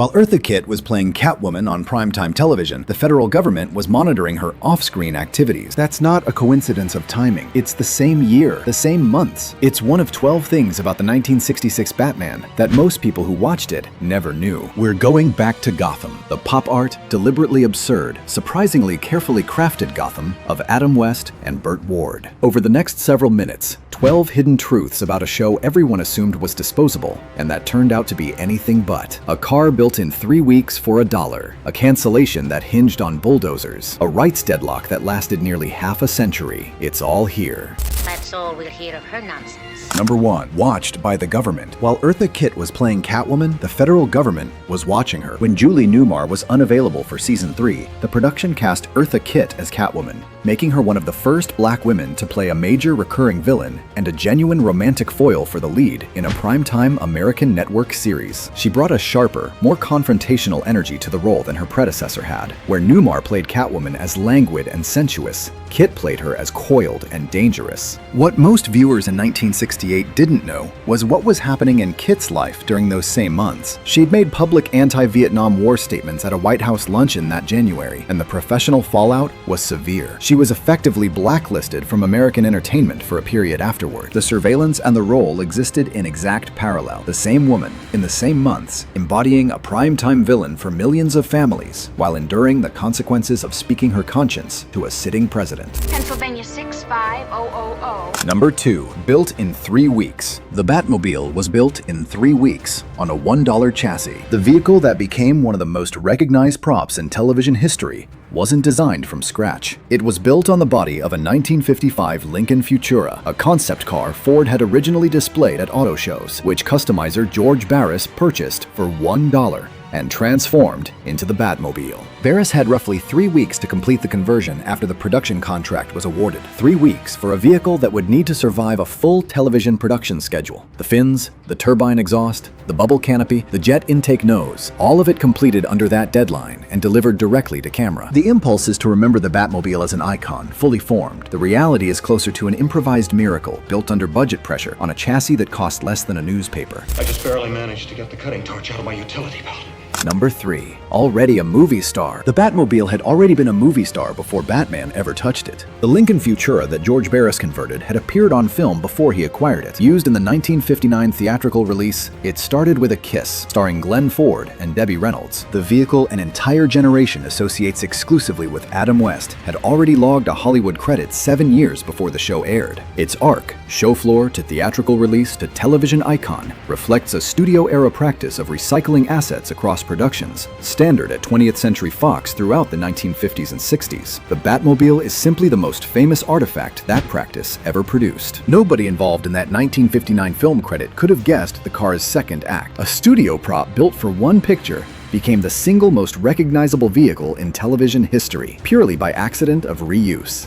While Eartha Kitt was playing Catwoman on primetime television, the federal government was monitoring her off-screen activities. That's not a coincidence of timing. It's the same year, the same months. It's one of 12 things about the 1966 Batman that most people who watched it never knew. We're going back to Gotham, the pop art, deliberately absurd, surprisingly carefully crafted Gotham of Adam West and Burt Ward. Over the next several minutes, 12 hidden truths about a show everyone assumed was disposable, and that turned out to be anything but. A car built in 3 weeks for $1, a cancellation that hinged on bulldozers, a rights deadlock that lasted nearly half a century. It's all here. That's all we'll hear of her nonsense. Number 1. Watched by the government. While Eartha Kitt was playing Catwoman, the federal government was watching her. When Julie Newmar was unavailable for season 3, the production cast Eartha Kitt as Catwoman, making her one of the first black women to play a major recurring villain and a genuine romantic foil for the lead in a primetime American network series. She brought a sharper, more confrontational energy to the role than her predecessor had. Where Newmar played Catwoman as languid and sensuous, Kitt played her as coiled and dangerous. What most viewers in 1968 didn't know was what was happening in Kitt's life during those same months. She'd made public anti-Vietnam War statements at a White House luncheon that January, and the professional fallout was severe. She was effectively blacklisted from American entertainment for a period afterward. The surveillance and the role existed in exact parallel. The same woman, in the same months, embodying a primetime villain for millions of families, while enduring the consequences of speaking her conscience to a sitting president. Pennsylvania 65000. Number 2. Built in 3 weeks. The Batmobile was built in 3 weeks on a $1 chassis. The vehicle that became one of the most recognized props in television history wasn't designed from scratch. It was built on the body of a 1955 Lincoln Futura, a concept car Ford had originally displayed at auto shows, which customizer George Barris purchased for $1 and transformed into the Batmobile. Barris had roughly 3 weeks to complete the conversion after the production contract was awarded. 3 weeks for a vehicle that would need to survive a full television production schedule. The fins, the turbine exhaust, the bubble canopy, the jet intake nose, all of it completed under that deadline and delivered directly to camera. The impulse is to remember the Batmobile as an icon, fully formed. The reality is closer to an improvised miracle built under budget pressure on a chassis that cost less than a newspaper. I just barely managed to get the cutting torch out of my utility belt. Number 3. Already a movie star. The Batmobile had already been a movie star before Batman ever touched it. The Lincoln Futura that George Barris converted had appeared on film before he acquired it. Used in the 1959 theatrical release, it started with a kiss, starring Glenn Ford and Debbie Reynolds. The vehicle an entire generation associates exclusively with Adam West had already logged a Hollywood credit 7 years before the show aired. Its arc, show floor to theatrical release to television icon, reflects a studio-era practice of recycling assets across productions, standard at 20th Century Fox throughout the 1950s and 60s. The Batmobile is simply the most famous artifact that practice ever produced. Nobody involved in that 1959 film credit could have guessed the car's second act. A studio prop built for one picture became the single most recognizable vehicle in television history, purely by accident of reuse.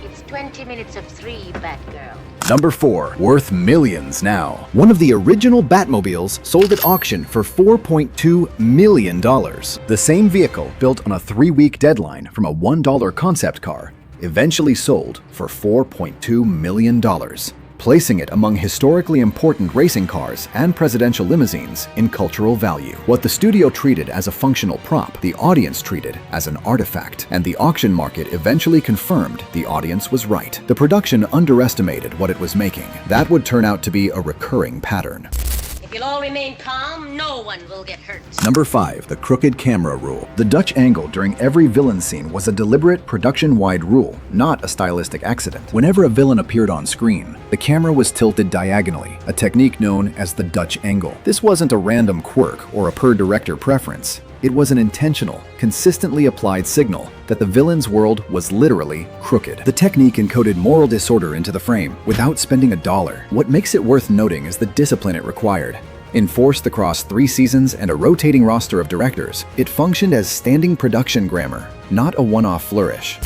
It's 20 minutes of 3, Batgirl. Number 4. Worth millions now. One of the original Batmobiles sold at auction for $4.2 million. The same vehicle, built on a 3-week deadline from a $1 concept car, eventually sold for $4.2 million, placing it among historically important racing cars and presidential limousines in cultural value. What the studio treated as a functional prop, the audience treated as an artifact, and the auction market eventually confirmed the audience was right. The production underestimated what it was making. That would turn out to be a recurring pattern. If you'll all remain calm, no one will get hurt. Number 5. The crooked camera rule. The Dutch angle during every villain scene was a deliberate, production-wide rule, not a stylistic accident. Whenever a villain appeared on screen, the camera was tilted diagonally, a technique known as the Dutch angle. This wasn't a random quirk or a per-director preference. It was an intentional, consistently applied signal that the villain's world was literally crooked. The technique encoded moral disorder into the frame without spending a dollar. What makes it worth noting is the discipline it required. Enforced across 3 seasons and a rotating roster of directors, it functioned as standing production grammar, not a one-off flourish.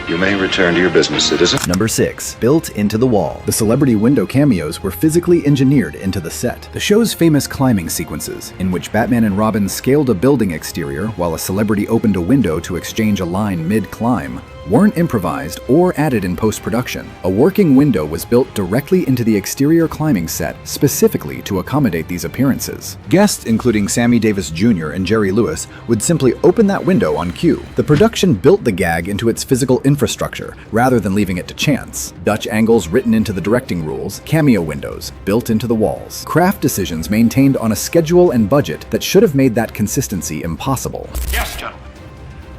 You may return to your business, citizen. Number 6. Built into the wall. The celebrity window cameos were physically engineered into the set. The show's famous climbing sequences, in which Batman and Robin scaled a building exterior while a celebrity opened a window to exchange a line mid-climb, weren't improvised or added in post-production. A working window was built directly into the exterior climbing set specifically to accommodate these appearances. Guests, including Sammy Davis Jr. and Jerry Lewis, would simply open that window on cue. The production built the gag into its physical infrastructure rather than leaving it to chance. Dutch angles written into the directing rules, cameo windows built into the walls. Craft decisions maintained on a schedule and budget that should have made that consistency impossible. Yes, gentlemen.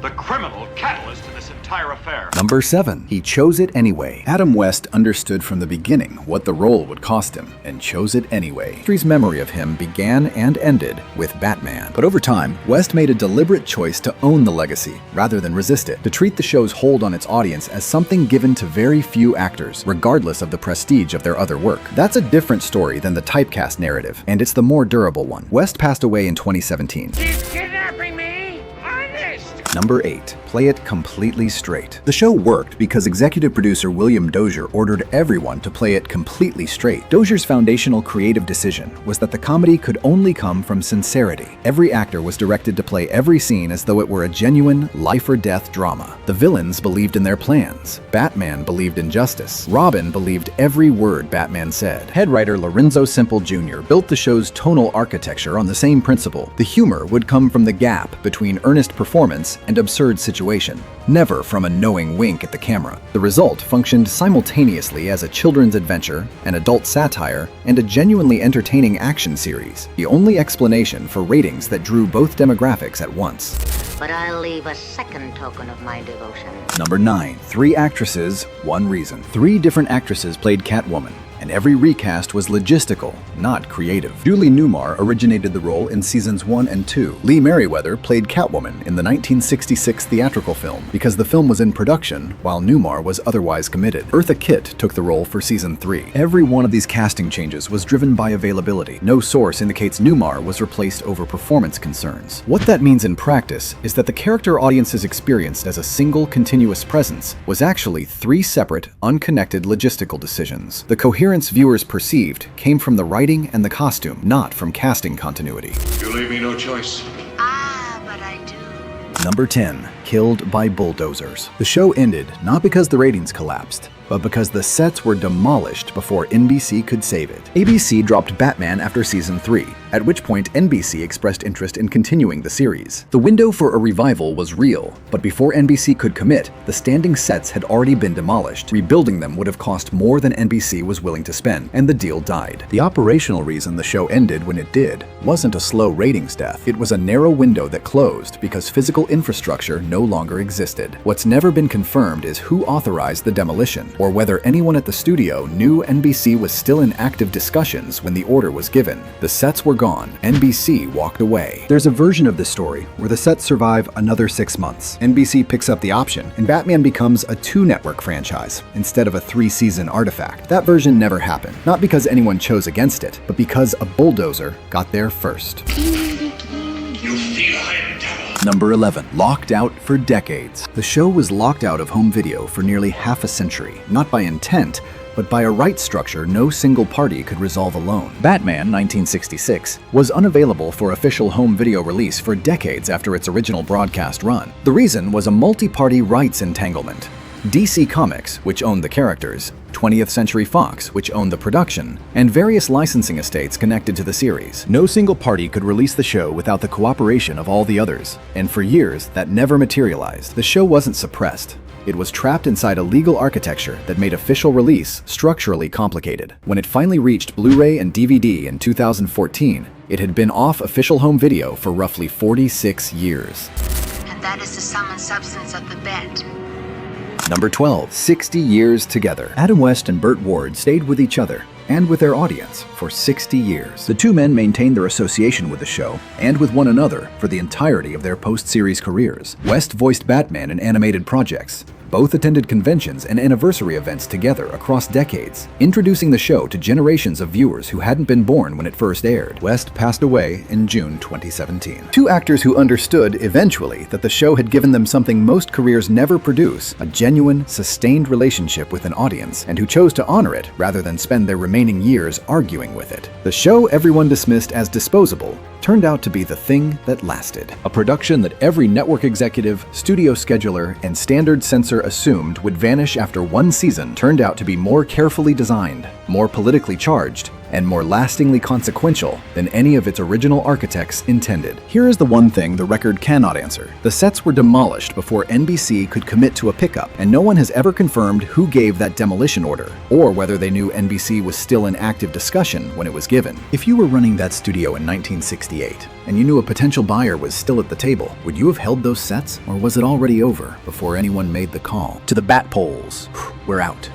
The criminal catalyst in this entire affair. Number 7. He chose it anyway. Adam West understood from the beginning what the role would cost him and chose it anyway. History's memory of him began and ended with Batman. But over time, West made a deliberate choice to own the legacy rather than resist it, to treat the show's hold on its audience as something given to very few actors, regardless of the prestige of their other work. That's a different story than the typecast narrative, and it's the more durable one. West passed away in 2017. He's kidnapping me! Honest! Number 8. Play it completely straight. The show worked because executive producer William Dozier ordered everyone to play it completely straight. Dozier's foundational creative decision was that the comedy could only come from sincerity. Every actor was directed to play every scene as though it were a genuine life-or-death drama. The villains believed in their plans. Batman believed in justice. Robin believed every word Batman said. Head writer Lorenzo Semple Jr. built the show's tonal architecture on the same principle. The humor would come from the gap between earnest performance and absurd situation, never from a knowing wink at the camera. The result functioned simultaneously as a children's adventure, an adult satire, and a genuinely entertaining action series, the only explanation for ratings that drew both demographics at once. But I'll leave a second token of my devotion. Number 9. 3 actresses, 1 reason. 3 different actresses played Catwoman, and every recast was logistical, not creative. Julie Newmar originated the role in seasons 1 and 2. Lee Merriweather played Catwoman in the 1966 theatrical film because the film was in production while Newmar was otherwise committed. Eartha Kitt took the role for season 3. Every one of these casting changes was driven by availability. No source indicates Newmar was replaced over performance concerns. What that means in practice is that the character audiences experienced as a single continuous presence was actually 3 separate, unconnected logistical decisions. The coherence viewers perceived came from the writing and the costume, not from casting continuity. You leave me no choice. Ah, but I do. Number 10. Killed by bulldozers. The show ended not because the ratings collapsed, but because the sets were demolished before NBC could save it. ABC dropped Batman after season 3, at which point NBC expressed interest in continuing the series. The window for a revival was real, but before NBC could commit, the standing sets had already been demolished. Rebuilding them would have cost more than NBC was willing to spend, and the deal died. The operational reason the show ended when it did wasn't a slow ratings death. It was a narrow window that closed because physical infrastructure no longer existed. What's never been confirmed is who authorized the demolition, or whether anyone at the studio knew NBC was still in active discussions when the order was given. The sets were gone. NBC walked away. There's a version of this story where the sets survive another 6 months. NBC picks up the option, and Batman becomes a 2-network franchise instead of a 3-season artifact. That version never happened, not because anyone chose against it, but because a bulldozer got there first. You feline devil. Number 11. Locked out for decades. The show was locked out of home video for nearly half a century, not by intent, but by a rights structure no single party could resolve alone. Batman 1966 was unavailable for official home video release for decades after its original broadcast run. The reason was a multi-party rights entanglement. DC Comics, which owned the characters, 20th Century Fox, which owned the production, and various licensing estates connected to the series. No single party could release the show without the cooperation of all the others, and for years that never materialized. The show wasn't suppressed. It was trapped inside a legal architecture that made official release structurally complicated. When it finally reached Blu-ray and DVD in 2014, it had been off official home video for roughly 46 years. And that is the sum and substance of the bet. Number 12. 60 years together. Adam West and Burt Ward stayed with each other and with their audience for 60 years. The two men maintained their association with the show and with one another for the entirety of their post-series careers. West voiced Batman in animated projects. Both attended conventions and anniversary events together across decades, introducing the show to generations of viewers who hadn't been born when it first aired. West passed away in June 2017. Two actors who understood eventually that the show had given them something most careers never produce, a genuine, sustained relationship with an audience, and who chose to honor it rather than spend their remaining years arguing with it. The show everyone dismissed as disposable turned out to be the thing that lasted. A production that every network executive, studio scheduler, and standard censor assumed would vanish after one season turned out to be more carefully designed, more politically charged, and more lastingly consequential than any of its original architects intended. Here is the one thing the record cannot answer. The sets were demolished before NBC could commit to a pickup, and no one has ever confirmed who gave that demolition order, or whether they knew NBC was still in active discussion when it was given. If you were running that studio in 1968, and you knew a potential buyer was still at the table, would you have held those sets, or was it already over before anyone made the call? To the bat poles, we're out.